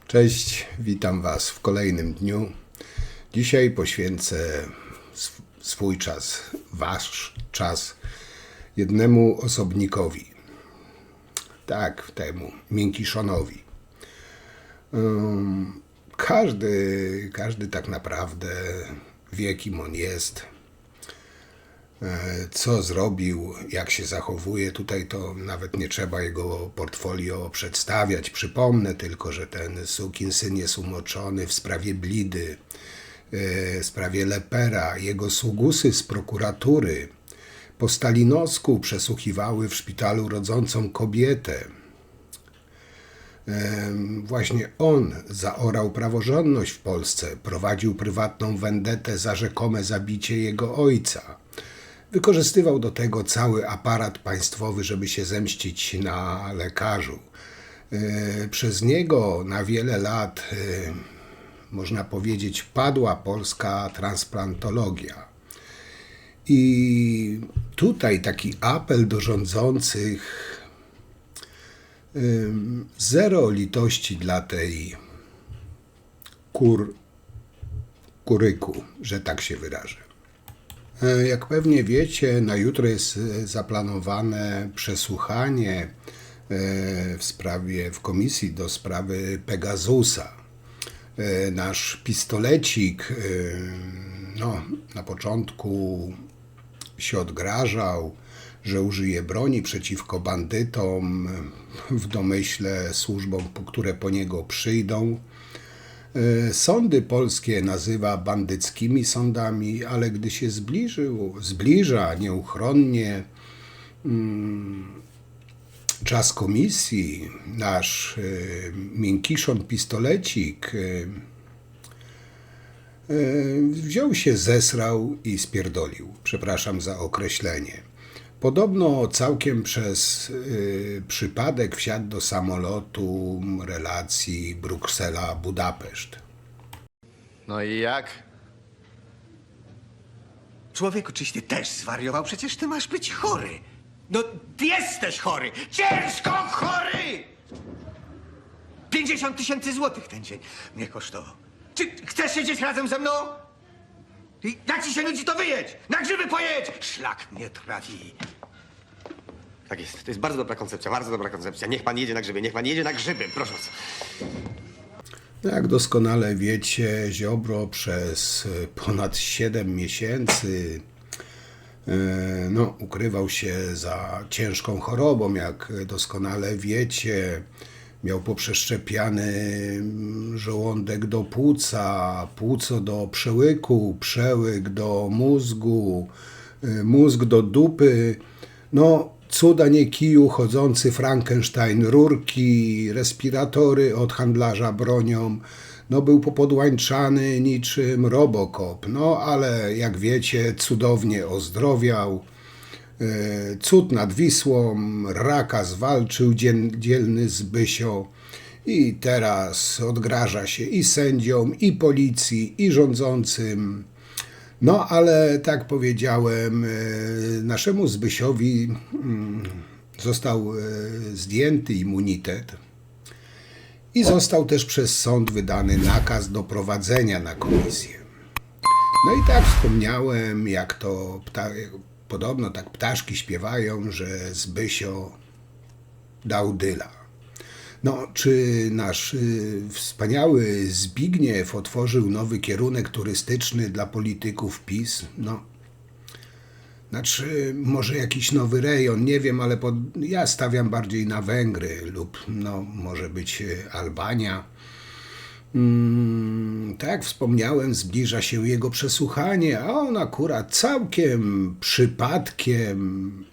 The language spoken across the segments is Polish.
Cześć, witam Was w kolejnym dniu. Dzisiaj poświęcę swój czas, Wasz czas jednemu osobnikowi. Tak, temu Miękiszonowi. Każdy tak naprawdę wie, kim on jest, co zrobił, jak się zachowuje. Tutaj to nawet nie trzeba jego portfolio przedstawiać. Przypomnę tylko, że ten sukinsyn jest umoczony w sprawie Blidy, w sprawie Lepera. Jego sługusy z prokuratury po stalinowsku przesłuchiwały w szpitalu rodzącą kobietę. Właśnie on zaorał praworządność w Polsce, prowadził prywatną wendetę za rzekome zabicie jego ojca. Wykorzystywał do tego cały aparat państwowy, żeby się zemścić na lekarzu. Przez niego na wiele lat, można powiedzieć, padła polska transplantologia. I tutaj taki apel do rządzących: zero litości dla tej kuryku, że tak się wyrażę. Jak pewnie wiecie, na jutro jest zaplanowane przesłuchanie w komisji do sprawy Pegasusa. Nasz pistolecik na początku się odgrażał, że użyje broni przeciwko bandytom, w domyśle służbom, które po niego przyjdą. Sądy polskie nazywa bandyckimi sądami, ale gdy się zbliża nieuchronnie czas komisji, nasz Miękiszon pistolecik wziął się, zesrał i spierdolił. Przepraszam za określenie. Podobno całkiem przez przypadek wsiadł do samolotu relacji Bruksela-Budapeszt. No i jak? Człowieku, czyś ty też zwariował? Przecież ty masz być chory. No, ty jesteś chory! Ciężko chory! 50 000 złotych ten dzień mnie kosztował. Czy chcesz siedzieć razem ze mną? Jak ci się nudzi, to wyjedź! Na grzyby pojedź! Szlak mnie trafi. Tak jest, to jest bardzo dobra koncepcja, bardzo dobra koncepcja. Niech pan jedzie na grzyby, niech pan jedzie na grzyby, proszę bardzo. Jak doskonale wiecie, Ziobro przez ponad 7 miesięcy ukrywał się za ciężką chorobą. Jak doskonale wiecie, miał poprzeszczepiany żołądek do płuca, płuco do przełyku, przełyk do mózgu, mózg do dupy. Cuda nie kiju, chodzący Frankenstein, rurki, respiratory od handlarza bronią. Był popodłańczany niczym Robocop. Ale jak wiecie, cudownie ozdrowiał. Cud nad Wisłą, raka zwalczył dzielny Zbysio. I teraz odgraża się i sędziom, i policji, i rządzącym. Ale tak powiedziałem, naszemu Zbysiowi został zdjęty immunitet i został też przez sąd wydany nakaz doprowadzenia na komisję. I tak wspomniałem, jak to podobno tak ptaszki śpiewają, że Zbysio dał dyla. Czy nasz wspaniały Zbigniew otworzył nowy kierunek turystyczny dla polityków PiS? Może jakiś nowy rejon, nie wiem, ale ja stawiam bardziej na Węgry lub może być Albania. Tak jak wspomniałem, zbliża się jego przesłuchanie, a on akurat całkiem przypadkiem,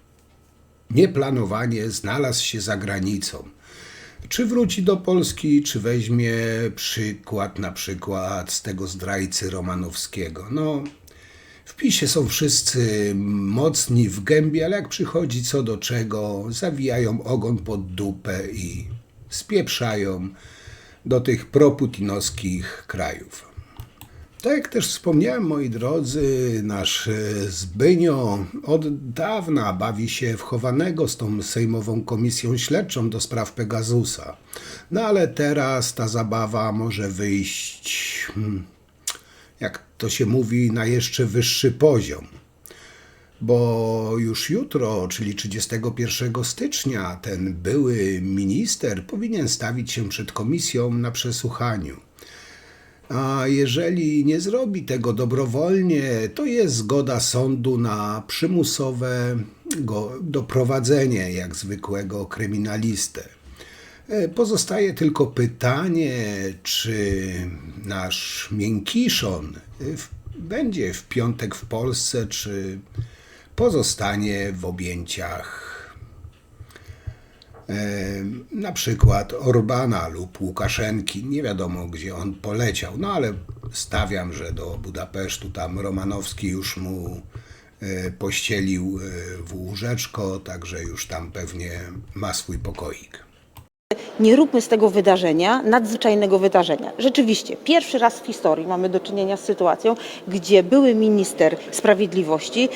nieplanowanie znalazł się za granicą. Czy wróci do Polski, czy weźmie na przykład z tego zdrajcy Romanowskiego. W PiS-ie są wszyscy mocni w gębie, ale jak przychodzi co do czego, zawijają ogon pod dupę i spieprzają do tych proputinowskich krajów. Tak jak też wspomniałem, moi drodzy, nasz Zbynio od dawna bawi się w chowanego z tą sejmową komisją śledczą do spraw Pegasusa. No ale teraz ta zabawa może wyjść, jak to się mówi, na jeszcze wyższy poziom. Bo już jutro, czyli 31 stycznia, ten były minister powinien stawić się przed komisją na przesłuchaniu. A jeżeli nie zrobi tego dobrowolnie, to jest zgoda sądu na przymusowe go doprowadzenie jak zwykłego kryminalistę. Pozostaje tylko pytanie, czy nasz Miękiszon będzie w piątek w Polsce, czy pozostanie w objęciach na przykład Orbana lub Łukaszenki. Nie wiadomo, gdzie on poleciał, no ale stawiam, że do Budapesztu tam Romanowski już mu pościelił w łóżeczko, także już tam pewnie ma swój pokoik. Nie róbmy z tego wydarzenia nadzwyczajnego wydarzenia. Rzeczywiście, pierwszy raz w historii mamy do czynienia z sytuacją, gdzie były minister sprawiedliwości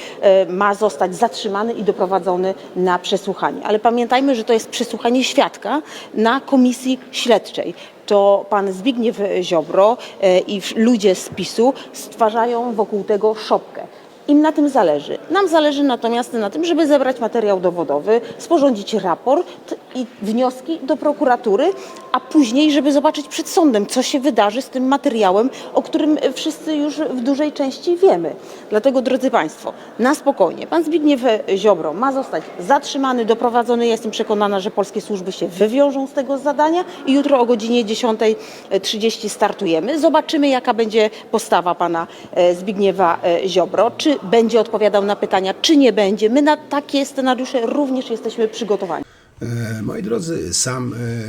ma zostać zatrzymany i doprowadzony na przesłuchanie. Ale pamiętajmy, że to jest przesłuchanie świadka na komisji śledczej. To pan Zbigniew Ziobro i ludzie z PiS-u stwarzają wokół tego szopkę. Im na tym zależy. Nam zależy natomiast na tym, żeby zebrać materiał dowodowy, sporządzić raport i wnioski do prokuratury, a później, żeby zobaczyć przed sądem, co się wydarzy z tym materiałem, o którym wszyscy już w dużej części wiemy. Dlatego, drodzy Państwo, na spokojnie. Pan Zbigniew Ziobro ma zostać zatrzymany, doprowadzony. Ja jestem przekonana, że polskie służby się wywiążą z tego zadania i jutro o godzinie 10:30 startujemy. Zobaczymy, jaka będzie postawa pana Zbigniewa Ziobro. Czy będzie odpowiadał na pytania, czy nie będzie. My na takie scenariusze również jesteśmy przygotowani. Moi drodzy,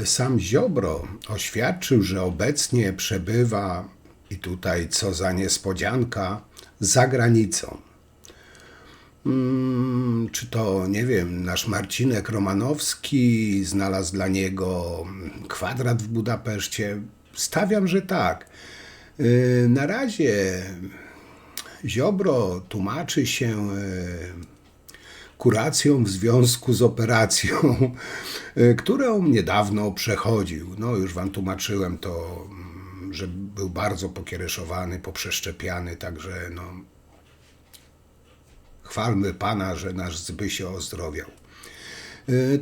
sam Ziobro oświadczył, że obecnie przebywa, i tutaj co za niespodzianka, za granicą. Czy to, nie wiem, nasz Marcinek Romanowski znalazł dla niego kwadrat w Budapeszcie? Stawiam, że tak. Na razie Ziobro tłumaczy się kuracją w związku z operacją, którą niedawno przechodził. No już wam tłumaczyłem to, że był bardzo pokiereszowany, poprzeszczepiany, także no chwalmy Pana, że nasz Zbysio ozdrowiał.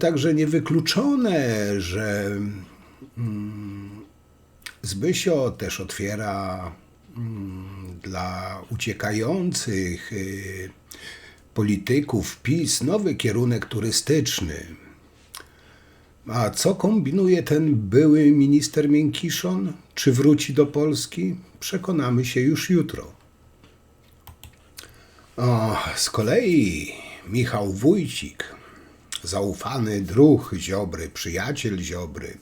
Także niewykluczone, że Zbysio też otwiera dla uciekających polityków PiS nowy kierunek turystyczny. A co kombinuje ten były minister Miękiszon? Czy wróci do Polski? Przekonamy się już jutro. Z kolei Michał Wójcik, zaufany druh Ziobry, przyjaciel Ziobry,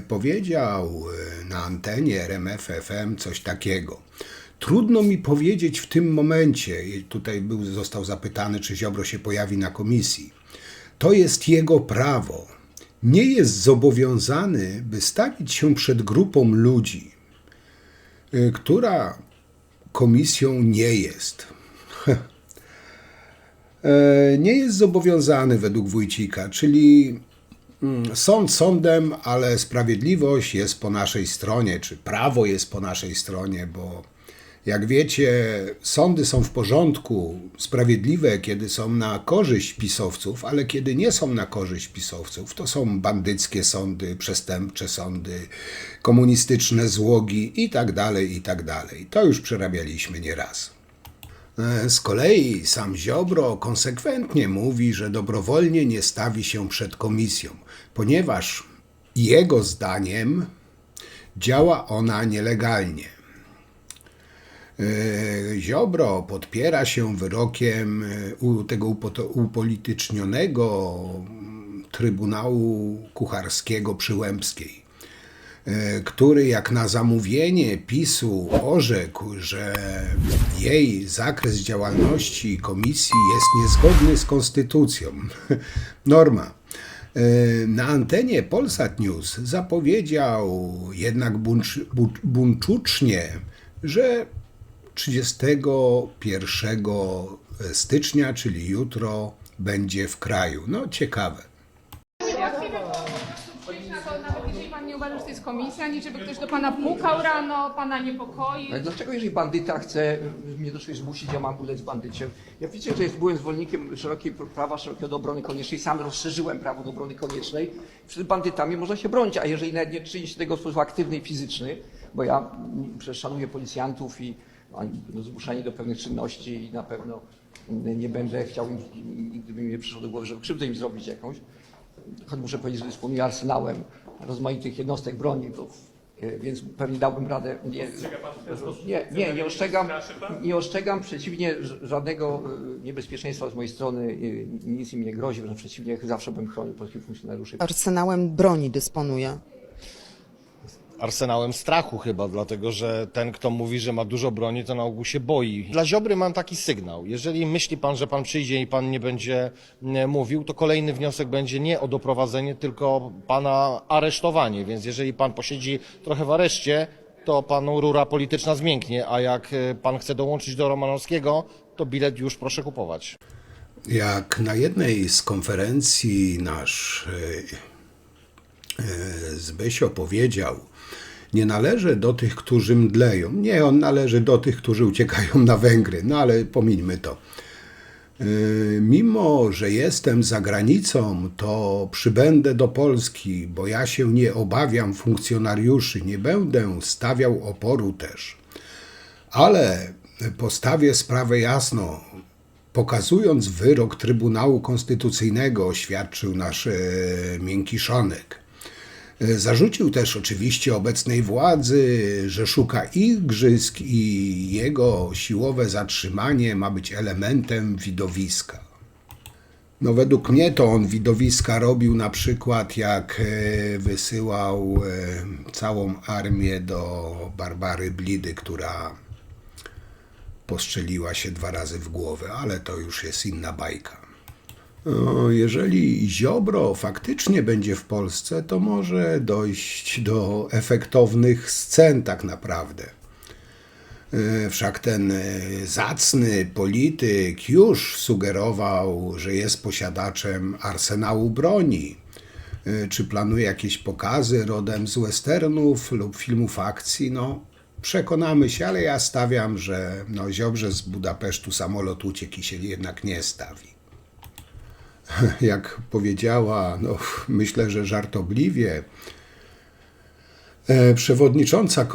powiedział na antenie RMF FM coś takiego. Trudno mi powiedzieć w tym momencie, tutaj został zapytany, czy Ziobro się pojawi na komisji. To jest jego prawo. Nie jest zobowiązany, by stawić się przed grupą ludzi, która komisją nie jest. Nie jest zobowiązany według Wójcika, czyli sąd sądem, ale sprawiedliwość jest po naszej stronie, czy prawo jest po naszej stronie, bo jak wiecie, sądy są w porządku, sprawiedliwe, kiedy są na korzyść pisowców, ale kiedy nie są na korzyść pisowców, to są bandyckie sądy, przestępcze sądy, komunistyczne złogi i tak dalej, i tak dalej. To już przerabialiśmy nieraz. Z kolei sam Ziobro konsekwentnie mówi, że dobrowolnie nie stawi się przed komisją, ponieważ jego zdaniem działa ona nielegalnie. Ziobro podpiera się wyrokiem tego upolitycznionego Trybunału Kucharskiego przy Łębskiej, który jak na zamówienie PiS-u orzekł, że jej zakres działalności komisji jest niezgodny z konstytucją. Norma. Na antenie Polsat News zapowiedział jednak buńczucznie, że 31 stycznia, czyli jutro, będzie w kraju. No ciekawe. Nawet jeżeli pan nie uważa, że to jest komisja, ani żeby ktoś do pana pukał rano, pana niepokoi. Ale dlaczego, jeżeli bandyta chce mnie do czegoś zmusić, ja mam ulec bandycie? Ja wiecie, że byłem zwolennikiem prawa szerokiego do obrony koniecznej, sam rozszerzyłem prawo do obrony koniecznej. Przed bandytami można się bronić, a jeżeli nawet nie czyni się tego w sposób aktywny i fizyczny, bo ja przecież szanuję policjantów i oni będą zmuszani do pewnych czynności i na pewno nie będę chciał im, gdyby mi nie przyszło do głowy, żeby krzywdę im zrobić jakąś. Choć muszę powiedzieć, że dysponuję arsenałem rozmaitych jednostek broni, więc pewnie dałbym radę. Nie ostrzegam przeciwnie żadnego niebezpieczeństwa z mojej strony, nic im nie grozi, wręcz przeciwnie, zawsze bym chronił polskich funkcjonariuszy. Arsenałem broni dysponuje. Arsenałem strachu chyba, dlatego że ten, kto mówi, że ma dużo broni, to na ogół się boi. Dla Ziobry mam taki sygnał. Jeżeli myśli pan, że pan przyjdzie i pan nie będzie mówił, to kolejny wniosek będzie nie o doprowadzenie, tylko pana aresztowanie. Więc jeżeli pan posiedzi trochę w areszcie, to panu rura polityczna zmięknie, a jak pan chce dołączyć do Romanowskiego, to bilet już proszę kupować. Jak na jednej z konferencji nasz Zbysio powiedział, nie należy do tych, którzy mdleją. Nie, on należy do tych, którzy uciekają na Węgry. No ale pomińmy to. Mimo że jestem za granicą, to przybędę do Polski, bo ja się nie obawiam funkcjonariuszy, nie będę stawiał oporu też. Ale postawię sprawę jasno. Pokazując wyrok Trybunału Konstytucyjnego, oświadczył nasz Miękiszonek. Zarzucił też oczywiście obecnej władzy, że szuka igrzysk i jego siłowe zatrzymanie ma być elementem widowiska. No według mnie to on widowiska robił na przykład jak wysyłał całą armię do Barbary Blidy, która postrzeliła się 2 razy w głowę, ale to już jest inna bajka. Jeżeli Ziobro faktycznie będzie w Polsce, to może dojść do efektownych scen tak naprawdę. Wszak ten zacny polityk już sugerował, że jest posiadaczem arsenału broni. Czy planuje jakieś pokazy rodem z westernów lub filmów akcji? No, przekonamy się, ale ja stawiam, że Ziobrze z Budapesztu samolot uciekł i się jednak nie stawi. Jak powiedziała, myślę, że żartobliwie, przewodnicząca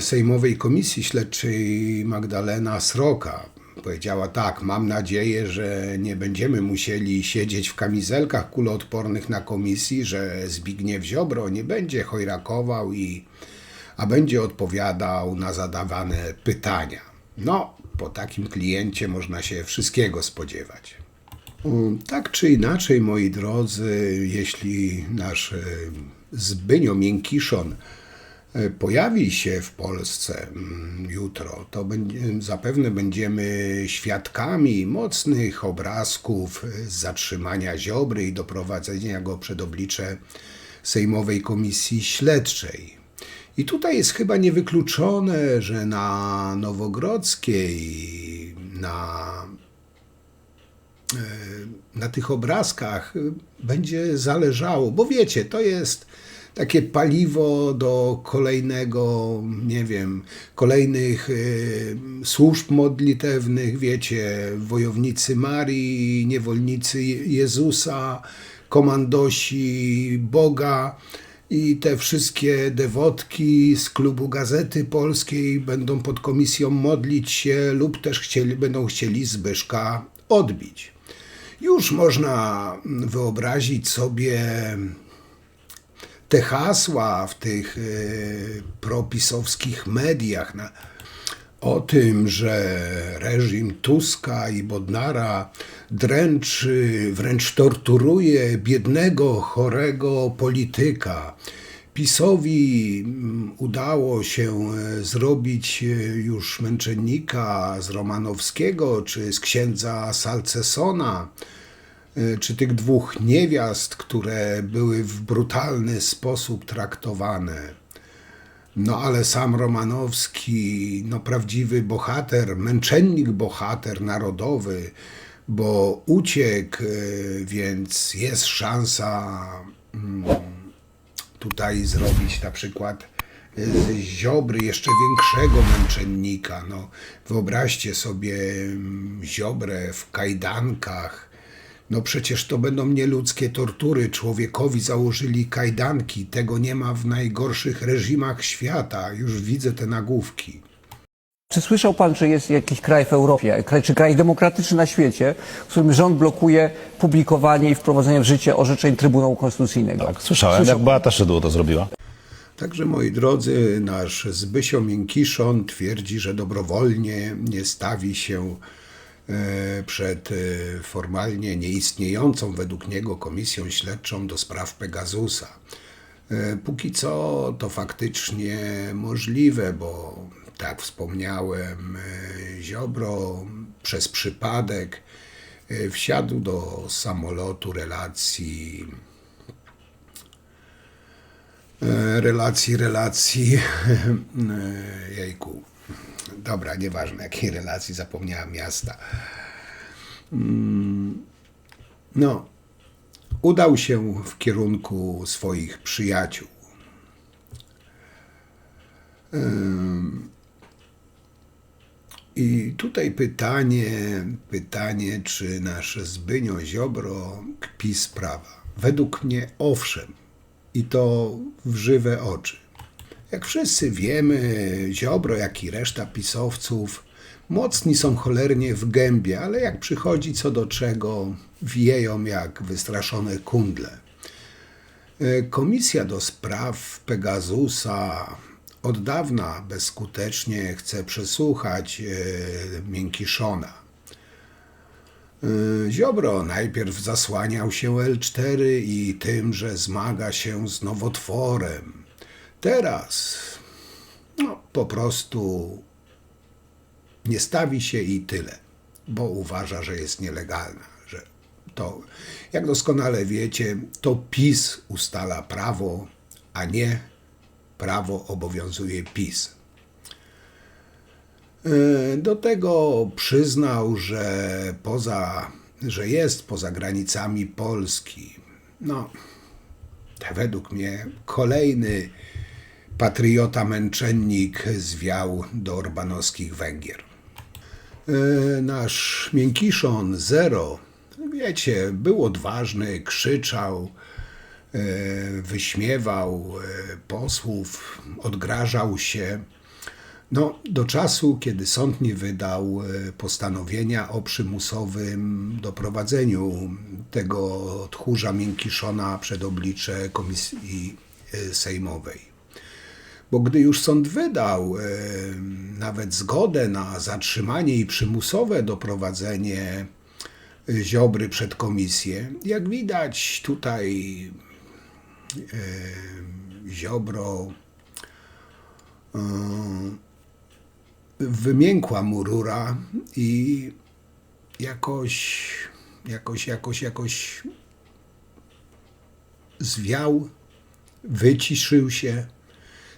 Sejmowej Komisji Śledczej Magdalena Sroka powiedziała tak: mam nadzieję, że nie będziemy musieli siedzieć w kamizelkach kuloodpornych na komisji, że Zbigniew Ziobro nie będzie chojrakował, a będzie odpowiadał na zadawane pytania. No, po takim kliencie można się wszystkiego spodziewać. Tak czy inaczej, moi drodzy, jeśli nasz Zbynio Miękiszon pojawi się w Polsce jutro, to zapewne będziemy świadkami mocnych obrazków zatrzymania Ziobry i doprowadzenia go przed oblicze Sejmowej Komisji Śledczej. I tutaj jest chyba niewykluczone, że na Nowogrodzkiej, na tych obrazkach będzie zależało, bo wiecie, to jest takie paliwo do kolejnych służb modlitewnych, wiecie, wojownicy Marii, niewolnicy Jezusa, komandosi Boga i te wszystkie dewotki z klubu Gazety Polskiej będą pod komisją modlić się lub też będą chcieli Zbyszka odbić. Już można wyobrazić sobie te hasła w tych propisowskich mediach o tym, że reżim Tuska i Bodnara dręczy, wręcz torturuje biednego, chorego polityka. PiS-owi udało się zrobić już męczennika z Romanowskiego, czy z księdza Salcesona, czy tych 2 niewiast, które były w brutalny sposób traktowane. No ale sam Romanowski, no prawdziwy bohater, męczennik bohater narodowy, bo uciekł, więc jest szansa tutaj zrobić na przykład z Ziobry jeszcze większego męczennika. No, wyobraźcie sobie Ziobrę w kajdankach. No przecież to będą nieludzkie tortury. Człowiekowi założyli kajdanki. Tego nie ma w najgorszych reżimach świata. Już widzę te nagłówki. Czy słyszał pan, że jest jakiś kraj w Europie, czy kraj demokratyczny na świecie, w którym rząd blokuje publikowanie i wprowadzenie w życie orzeczeń Trybunału Konstytucyjnego? Tak, słyszałem, jak Beata Szydło to zrobiła. Także, moi drodzy, nasz Zbysio Miękiszon twierdzi, że dobrowolnie nie stawi się przed formalnie nieistniejącą według niego komisją śledczą do spraw Pegasusa. Póki co to faktycznie możliwe, bo tak jak wspomniałem, Ziobro przez przypadek wsiadł do samolotu relacji, jejku, dobra, nieważne jakiej relacji, zapomniałem miasta. No, udał się w kierunku swoich przyjaciół. I tutaj pytanie, czy nasz Zbynio Ziobro kpi z prawa. Według mnie owszem, i to w żywe oczy. Jak wszyscy wiemy, Ziobro, jak i reszta pisowców, mocni są cholernie w gębie, ale jak przychodzi co do czego, wieją jak wystraszone kundle. Komisja do spraw Pegasusa od dawna bezskutecznie chce przesłuchać Miękiszona. Ziobro najpierw zasłaniał się L4 i tym, że zmaga się z nowotworem. Teraz po prostu nie stawi się i tyle, bo uważa, że jest nielegalna. Że to, jak doskonale wiecie, to PiS ustala prawo, a nie prawo obowiązuje PiS. Do tego przyznał, że jest poza granicami Polski. No, według mnie kolejny patriota męczennik zwiał do orbanowskich Węgier. Nasz Miękiszon Zero, wiecie, był odważny, krzyczał, wyśmiewał posłów, odgrażał się. No, do czasu, kiedy sąd nie wydał postanowienia o przymusowym doprowadzeniu tego tchórza Miękiszona przed oblicze Komisji Sejmowej. Bo gdy już sąd wydał nawet zgodę na zatrzymanie i przymusowe doprowadzenie Ziobry przed komisję, jak widać tutaj Ziobro wymiękła mu rura i jakoś zwiał, wyciszył się,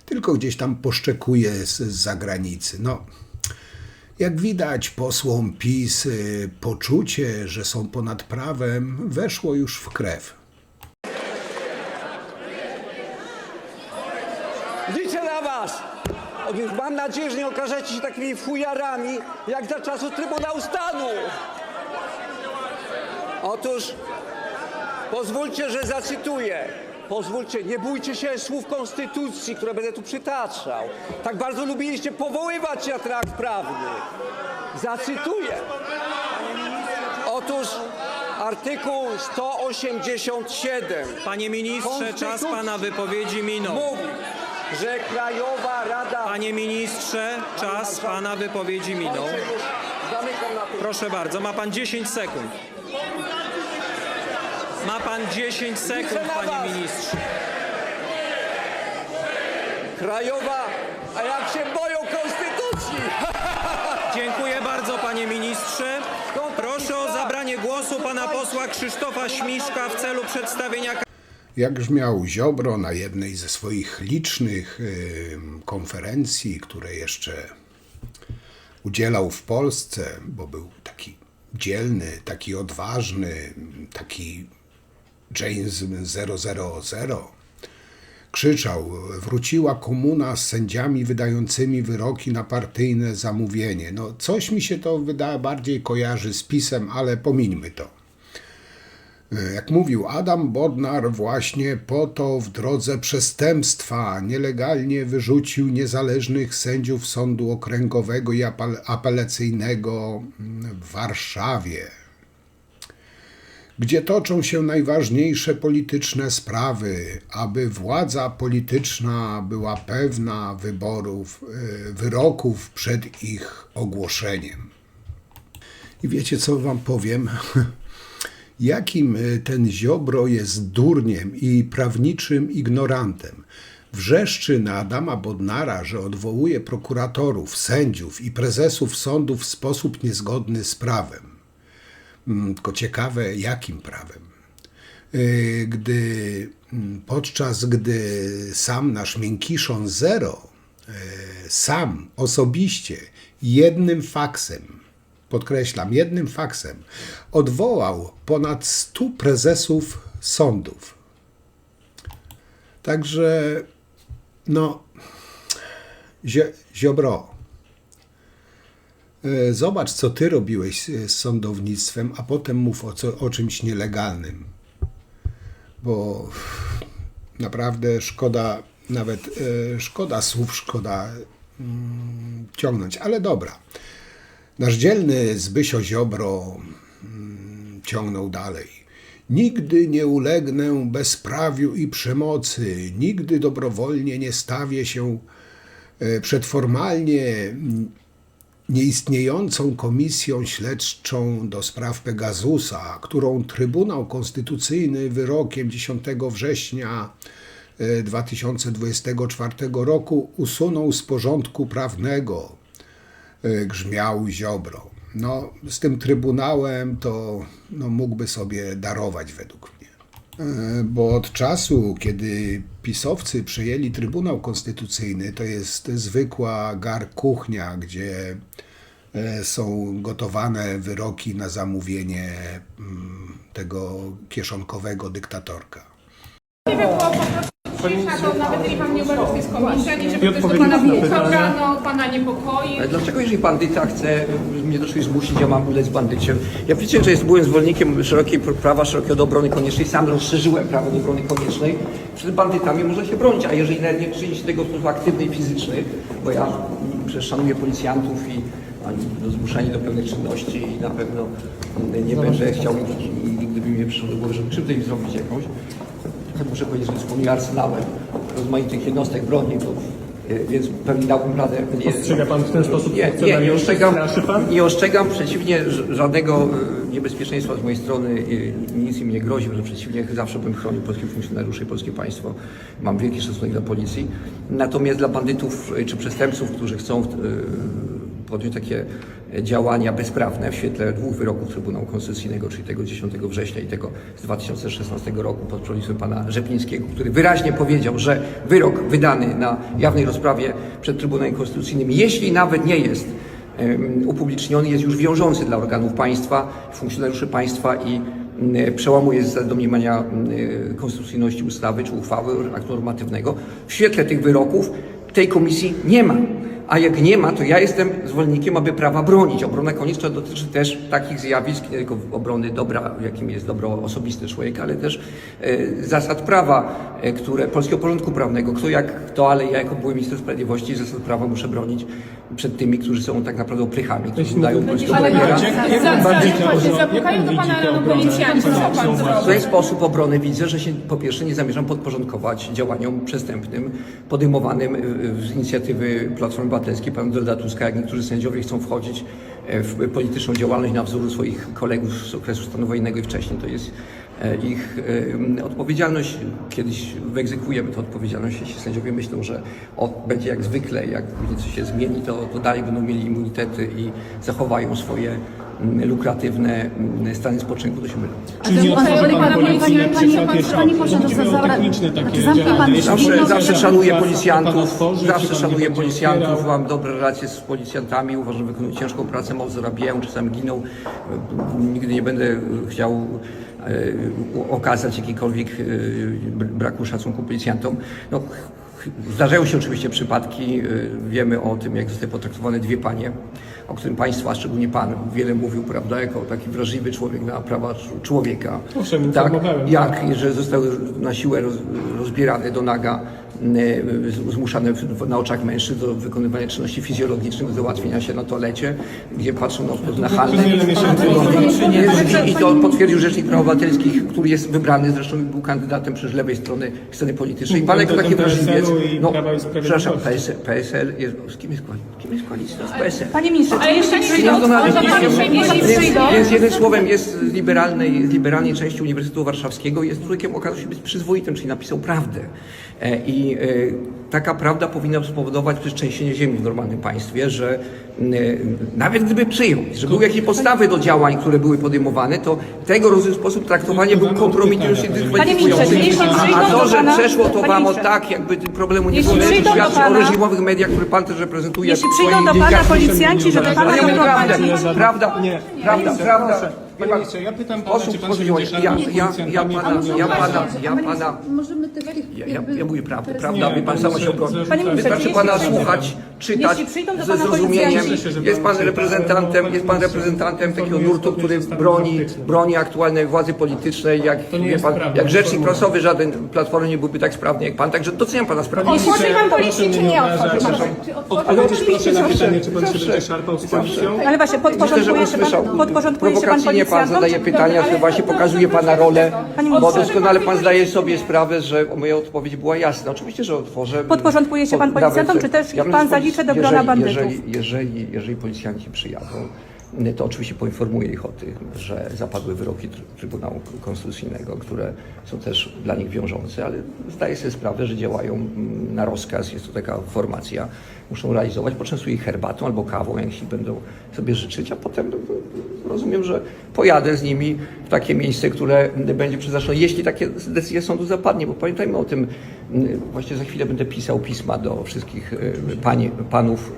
tylko gdzieś tam poszczekuje z zagranicy. No, jak widać, posłom PiS poczucie, że są ponad prawem, weszło już w krew. Liczę na was! Otóż mam nadzieję, że nie okażecie się takimi fujarami, jak za czasów Trybunału Stanu. Otóż pozwólcie, że zacytuję. Pozwólcie, nie bójcie się słów konstytucji, które będę tu przytaczał. Tak bardzo lubiliście powoływać się na ten akt prawny. Zacytuję. Otóż artykuł 187. Panie ministrze, czas pana wypowiedzi minął. Mówi, że Krajowa Rada... Panie ministrze, czas pana wypowiedzi minął. Zamykam na tym. Proszę bardzo, ma pan 10 sekund. Ma pan 10 sekund, panie ministrze. Krajowa, a jak się boją konstytucji? Dziękuję bardzo, panie ministrze. Proszę o zabranie głosu pana posła Krzysztofa Śmiszka w celu przedstawienia... Jak brzmiał Ziobro na jednej ze swoich licznych konferencji, które jeszcze udzielał w Polsce, bo był taki dzielny, taki odważny, taki James 000, krzyczał: wróciła komuna z sędziami wydającymi wyroki na partyjne zamówienie. No, coś mi się to wydaje bardziej kojarzy z PiS-em, ale pomińmy to. Jak mówił Adam Bodnar, właśnie po to w drodze przestępstwa nielegalnie wyrzucił niezależnych sędziów Sądu Okręgowego i Apelacyjnego w Warszawie, gdzie toczą się najważniejsze polityczne sprawy, aby władza polityczna była pewna wyroków przed ich ogłoszeniem. I wiecie, co wam powiem? Jakim ten Ziobro jest durniem i prawniczym ignorantem. Wrzeszczy na Adama Bodnara, że odwołuje prokuratorów, sędziów i prezesów sądów w sposób niezgodny z prawem. Tylko ciekawe, jakim prawem. Podczas gdy sam nasz Miękiszon Zero, sam osobiście, jednym faksem, podkreślam, jednym faksem, odwołał ponad 100 prezesów sądów. Także, no, Ziobro, zobacz, co ty robiłeś z sądownictwem, a potem mów o czymś nielegalnym. Bo naprawdę szkoda, szkoda słów, szkoda ciągnąć, ale dobra. Nasz dzielny Zbysio Ziobro ciągnął dalej. Nigdy nie ulegnę bezprawiu i przemocy, nigdy dobrowolnie nie stawię się przed formalnie nieistniejącą komisją śledczą do spraw Pegasusa, którą Trybunał Konstytucyjny wyrokiem 10 września 2024 roku usunął z porządku prawnego, grzmiał Ziobro. No, z tym Trybunałem to mógłby sobie darować według mnie. Bo od czasu, kiedy pisowcy przejęli Trybunał Konstytucyjny, to jest zwykła kuchnia, gdzie są gotowane wyroki na zamówienie tego kieszonkowego dyktatorka. Nie wiem, bo nawet jeżeli pan nie uważa, że to jest komisja, nie żeby ktoś do pana pukał rano, pana niepokoi. Ale dlaczego, jeżeli bandyta chce mnie do czegoś zmusić, ja mam ulec bandycie? Ja wiecie, że byłem zwolennikiem prawa szerokiego do obrony koniecznej, sam rozszerzyłem prawo do obrony koniecznej. Przed bandytami można się bronić, a jeżeli nawet nie czyni się tego w sposób aktywny i fizyczny, bo ja przecież szanuję policjantów i zmuszani do pewnych czynności i na pewno nie będę chciał, gdyby mnie przyszło do głowy, żeby krzywdę im zrobić jakąś. Muszę powiedzieć, że dysponuję arsenałem rozmaitych jednostek broni, więc pewnie dałbym radę. Postrzega pan w ten sposób? Nie ostrzegam przeciwnie żadnego niebezpieczeństwa z mojej strony, nic im nie grozi, że przeciwnie, zawsze bym chronił polskich funkcjonariuszy i polskie państwo. Mam wielki szacunek dla policji. Natomiast dla bandytów czy przestępców, którzy chcą podjąć takie działania bezprawne w świetle 2 wyroków Trybunału Konstytucyjnego, czyli tego 10 września i tego z 2016 roku pod przewodnictwem pana Rzeplińskiego, który wyraźnie powiedział, że wyrok wydany na jawnej rozprawie przed Trybunałem Konstytucyjnym, jeśli nawet nie jest upubliczniony, jest już wiążący dla organów państwa, funkcjonariuszy państwa i przełamuje zasadę domniemania konstytucyjności ustawy czy uchwały aktu normatywnego. W świetle tych wyroków tej komisji nie ma. A jak nie ma, to ja jestem zwolennikiem, aby prawa bronić. Obrona konieczna dotyczy też takich zjawisk, nie tylko obrony dobra, jakim jest dobro osobiste człowieka, ale też zasad prawa, które polskiego porządku prawnego. Ale ja jako były minister sprawiedliwości zasad prawa muszę bronić przed tymi, którzy są tak naprawdę oprychami, którzy dają polskiego premiera. Zapukają do pana rano policjanci, co pan zrobi? W ten sposób obrony widzę, że się po pierwsze nie zamierzam podporządkować działaniom przestępnym podejmowanym z inicjatywy Platformy Obywatelskiej, pana Donalda Tuska, jak niektórzy sędziowie chcą wchodzić w polityczną działalność na wzór swoich kolegów z okresu stanu wojennego i wcześniej. To jest ich odpowiedzialność. Kiedyś wyegzekwujemy tę odpowiedzialność, jeśli sędziowie myślą, że będzie jak zwykle, jak później coś się zmieni, to dalej będą mieli immunitety i zachowają swoje lukratywne stany spoczynku, to się mylą. Zawsze szanuję policjantów, mam dobre relacje z policjantami, uważam, że wykonują ciężką pracę, mało zarabiają, czasami giną. Nigdy nie będę chciał okazać jakikolwiek braku szacunku policjantom. No, zdarzają się oczywiście przypadki, wiemy o tym, jak zostały potraktowane dwie panie, o którym państwo, a szczególnie pan, wiele mówił, prawda, jako taki wrażliwy człowiek na prawa człowieka. Tak, że zostały na siłę rozbierane do naga, zmuszane na oczach mężczyzn do wykonywania czynności fizjologicznych, do załatwienia się na toalecie, gdzie patrzą na handel. I to potwierdził Rzecznik Praw Obywatelskich, który jest wybrany, zresztą był kandydatem przez lewej strony sceny politycznej. Pan jako taki wrażliwiec, no, przepraszam, PSL jest, z kim jest koalicja? To jest PSL. Panie ministrze, czy jeśli przyjdą, Więc jednym słowem jest z liberalnej części Uniwersytetu Warszawskiego, jest człowiekiem, okazał się być przyzwoitym, czyli napisał prawdę. I taka prawda powinna spowodować trzęsienie ziemi w normalnym państwie, że nawet gdyby przyjąć, że były jakieś podstawy do działań, które były podejmowane, to tego rodzaju sposób traktowania był kompromitujący, dyskwalifikujący. A to, że przeszło to wam o tak, jakby problemu nie było, świadczy o reżimowych mediach, które pan też reprezentuje. jeśli przyjdą do pana policjanci, żeby pana Ja mówię doprowadzić... prawda. Panie ministrze, ja pytam pana, czy pan się będzie Ja mówię prawdę, prawda, wie pan sama się obroni. Wystarczy pana słuchać, czytać ze zrozumieniem. Jest pan reprezentantem takiego nurtu, który broni aktualnej władzy politycznej, jak rzecznik prasowy, żaden Platformy nie byłby tak sprawny jak pan, także doceniam pana sprawę. Otworzy pan policję, czy nie otworzy? Odpowiedzieć proszę na pytanie, czy pan się będzie szarpał z policją? Ale właśnie, podporządkuje się pan Prowokacyjnie pan zadaje pytania, że właśnie pokazuje pana rolę, bo doskonale pan zdaje sobie sprawę, że moja odpowiedź była jasna. Oczywiście, że otworzę. Podporządkuje się pan policjantom, czy też ich pan zaliczy do grona bandytów? Jeżeli policjanci przyjadą, to oczywiście poinformuję ich o tym, że zapadły wyroki Trybunału Konstytucyjnego, które są też dla nich wiążące, ale zdaję sobie sprawę, że działają na rozkaz, jest to taka formacja, muszą realizować, poczęstuję ich herbatą albo kawą, jak jeśli będą sobie życzyć, a potem rozumiem, że pojadę z nimi w takie miejsce, które będzie przeznaczone, jeśli takie decyzje sądu zapadnie, bo pamiętajmy o tym, właśnie za chwilę będę pisał pisma do wszystkich panów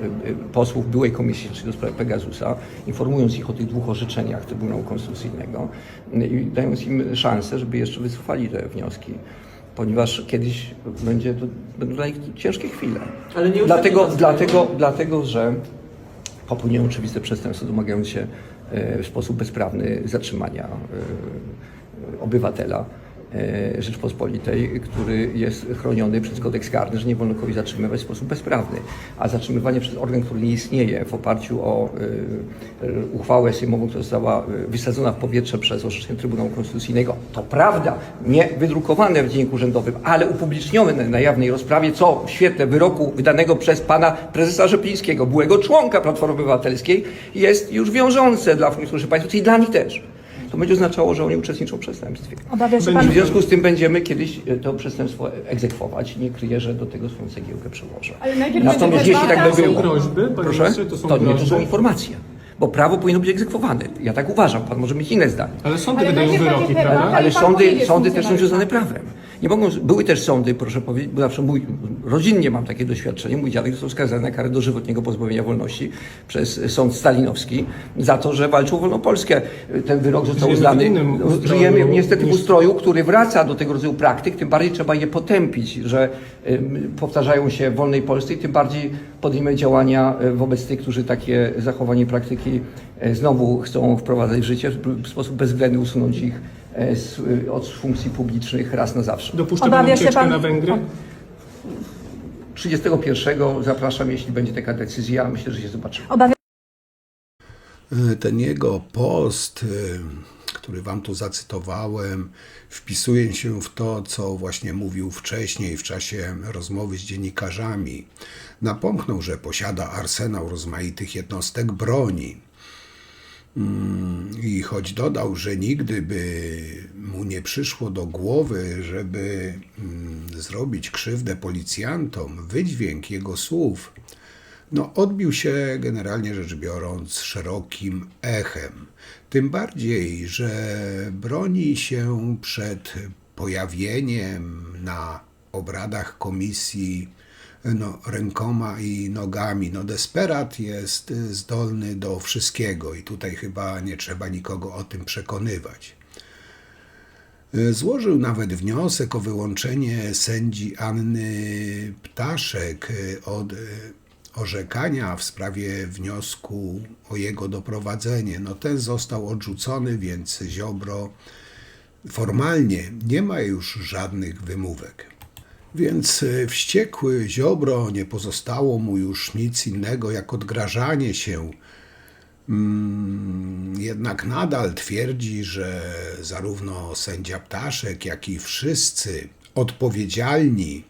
posłów byłej komisji do spraw Pegasusa, informując ich o tych dwóch orzeczeniach Trybunału Konstytucyjnego i dając im szansę, żeby jeszcze wycofali te wnioski, ponieważ kiedyś będą dla nich ciężkie chwile. Dlatego, że popełniają oczywiste przestępstwo, domagając się w sposób bezprawny zatrzymania obywatela Rzeczpospolitej, który jest chroniony przez kodeks karny, że nie wolno kogoś zatrzymywać w sposób bezprawny. A zatrzymywanie przez organ, który nie istnieje, w oparciu o uchwałę sejmową, która została wysadzona w powietrze przez orzeczenie Trybunału Konstytucyjnego, to prawda, nie wydrukowane w Dzienniku Urzędowym, ale upublicznione na jawnej rozprawie, co w świetle wyroku wydanego przez pana prezesa Rzeplińskiego, byłego członka Platformy Obywatelskiej, jest już wiążące dla funkcjonariuszy państwa, i dla nich też. To będzie oznaczało, że oni uczestniczą w przestępstwie. W związku z tym będziemy kiedyś to przestępstwo egzekwować. Nie kryję, że do tego swoją cegiełkę przyłożę. Natomiast jeśli tak by było, proszę, to są informacje. Bo prawo powinno być egzekwowane. Ja tak uważam. Pan może mieć inne zdanie. Ale sądy wydają wyroki, prawda? Ale sądy też są związane prawem. Były też sądy, proszę powiedzieć, bo zawsze rodzinnie mam takie doświadczenie. Mój dziadek został skazany na karę dożywotniego pozbawienia wolności przez sąd stalinowski za to, że walczył o wolną Polskę. Ten wyrok został uznany. Żyjemy niestety w ustroju, który wraca do tego rodzaju praktyk, tym bardziej trzeba je potępić, że powtarzają się w wolnej Polsce i tym bardziej podejmę działania wobec tych, którzy takie zachowanie i praktyki znowu chcą wprowadzać w życie, w sposób bezwzględny usunąć ich od funkcji publicznych raz na zawsze. Dopuszcza pan ucieczkę na Węgry? 31 zapraszam, jeśli będzie taka decyzja. Myślę, że się zobaczymy. Ten jego post, który wam tu zacytowałem, wpisuje się w to, co właśnie mówił wcześniej w czasie rozmowy z dziennikarzami. Napomknął, że posiada arsenał rozmaitych jednostek broni. I choć dodał, że nigdy by mu nie przyszło do głowy, żeby zrobić krzywdę policjantom, wydźwięk jego słów no, odbił się generalnie rzecz biorąc szerokim echem. Tym bardziej, że broni się przed pojawieniem na obradach komisji rękoma i nogami. Desperat jest zdolny do wszystkiego i tutaj chyba nie trzeba nikogo o tym przekonywać. Złożył nawet wniosek o wyłączenie sędzi Anny Ptaszek od orzekania w sprawie wniosku o jego doprowadzenie. Ten został odrzucony, więc Ziobro formalnie nie ma już żadnych wymówek. Więc wściekły Ziobro nie pozostało mu już nic innego jak odgrażanie się. Jednak nadal twierdzi, że zarówno sędzia Ptaszek, jak i wszyscy odpowiedzialni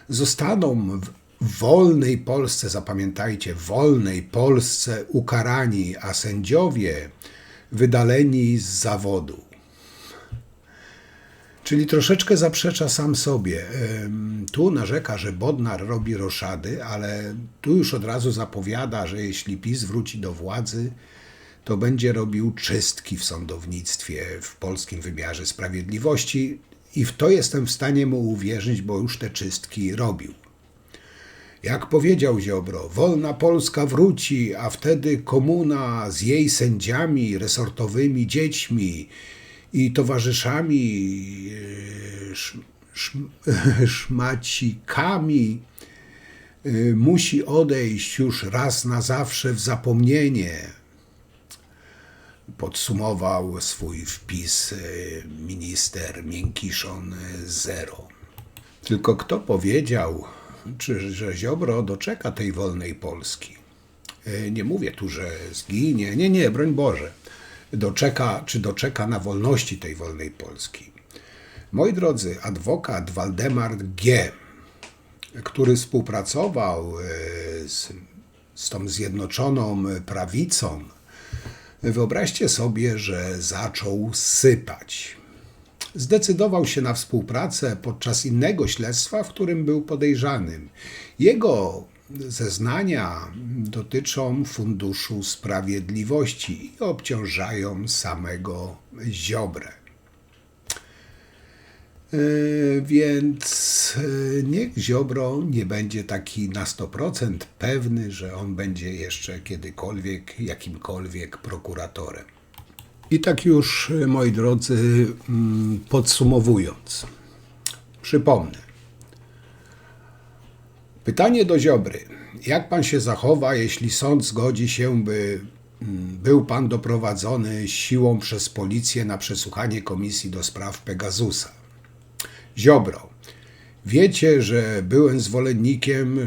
zostaną w wolnej Polsce, zapamiętajcie, w wolnej Polsce ukarani, a sędziowie wydaleni z zawodu. Czyli troszeczkę zaprzecza sam sobie. Tu narzeka, że Bodnar robi roszady, ale tu już od razu zapowiada, że jeśli PiS wróci do władzy, to będzie robił czystki w sądownictwie, w polskim wymiarze sprawiedliwości i w to jestem w stanie mu uwierzyć, bo już te czystki robił. Jak powiedział Ziobro, wolna Polska wróci, a wtedy komuna z jej sędziami, resortowymi dziećmi i towarzyszami, szmacikami musi odejść już raz na zawsze w zapomnienie. Podsumował swój wpis minister Miękiszon Zero. Tylko kto powiedział, że Ziobro doczeka tej wolnej Polski? Nie mówię tu, że zginie. Nie, broń Boże. Doczeka na wolności tej wolnej Polski. Moi drodzy, adwokat Waldemar G., który współpracował z tą Zjednoczoną Prawicą, wyobraźcie sobie, że zaczął sypać. Zdecydował się na współpracę podczas innego śledztwa, w którym był podejrzanym. Jego zeznania dotyczą Funduszu Sprawiedliwości i obciążają samego Ziobrę. Więc niech Ziobro nie będzie taki na 100% pewny, że on będzie jeszcze kiedykolwiek, jakimkolwiek prokuratorem. I tak już, moi drodzy, podsumowując, przypomnę. Pytanie do Ziobry. Jak pan się zachowa, jeśli sąd zgodzi się, by był pan doprowadzony siłą przez policję na przesłuchanie komisji do spraw Pegasusa? Ziobro. Wiecie, że byłem zwolennikiem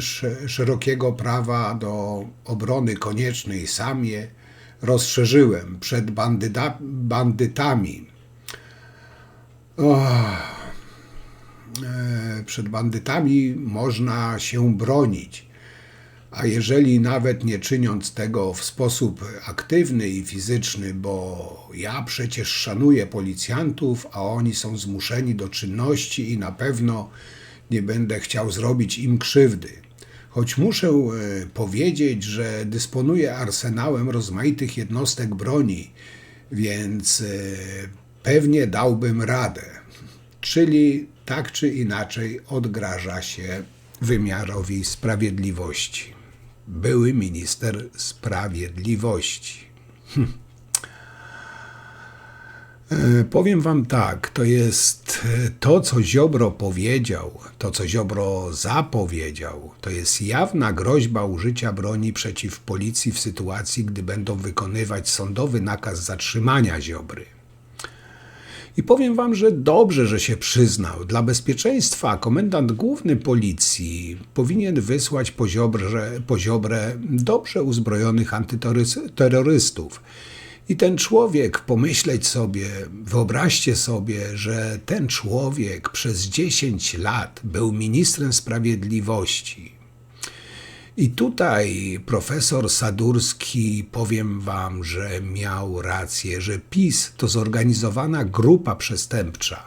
szerokiego prawa do obrony koniecznej. Sam je rozszerzyłem przed bandytami. Przed bandytami można się bronić, a jeżeli nawet nie czyniąc tego w sposób aktywny i fizyczny, bo ja przecież szanuję policjantów, a oni są zmuszeni do czynności i na pewno nie będę chciał zrobić im krzywdy. Choć muszę powiedzieć, że dysponuję arsenałem rozmaitych jednostek broni, więc pewnie dałbym radę. Czyli tak czy inaczej odgraża się wymiarowi sprawiedliwości. Były minister sprawiedliwości. Powiem wam tak, to jest to, co Ziobro powiedział, to, co Ziobro zapowiedział, to jest jawna groźba użycia broni przeciw policji w sytuacji, gdy będą wykonywać sądowy nakaz zatrzymania Ziobry. I powiem wam, że dobrze, że się przyznał. Dla bezpieczeństwa komendant główny policji powinien wysłać po Ziobrę dobrze uzbrojonych antyterrorystów. I ten człowiek, pomyśleć sobie, wyobraźcie sobie, że ten człowiek przez 10 lat był ministrem sprawiedliwości. I tutaj profesor Sadurski, powiem wam, że miał rację, że PiS to zorganizowana grupa przestępcza,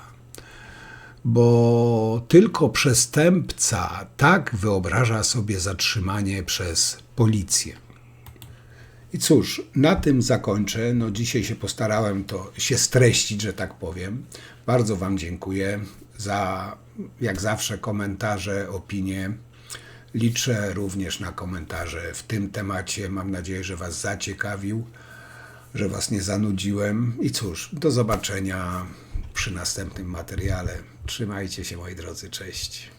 bo tylko przestępca tak wyobraża sobie zatrzymanie przez policję. I cóż, na tym zakończę. No dzisiaj się postarałem się streścić, że tak powiem. Bardzo Wam dziękuję za, jak zawsze, komentarze, opinie. Liczę również na komentarze w tym temacie. Mam nadzieję, że Was zaciekawił, że Was nie zanudziłem. I cóż, do zobaczenia przy następnym materiale. Trzymajcie się, moi drodzy. Cześć.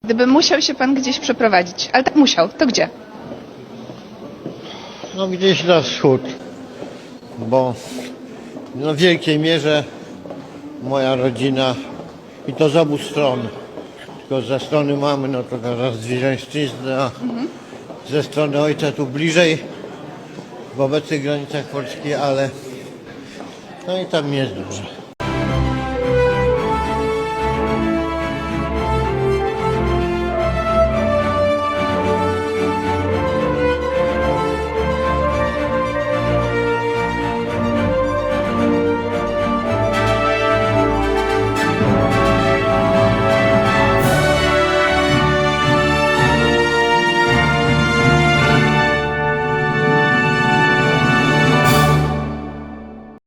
Gdyby musiał się pan gdzieś przeprowadzić, ale tak musiał, to gdzie? No gdzieś na wschód, bo w wielkiej mierze moja rodzina i to z obu stron, tylko ze strony mamy no to teraz zwierzęszczyzna, a ze strony ojca tu bliżej w obecnych granicach Polski, ale no i tam jest dobrze.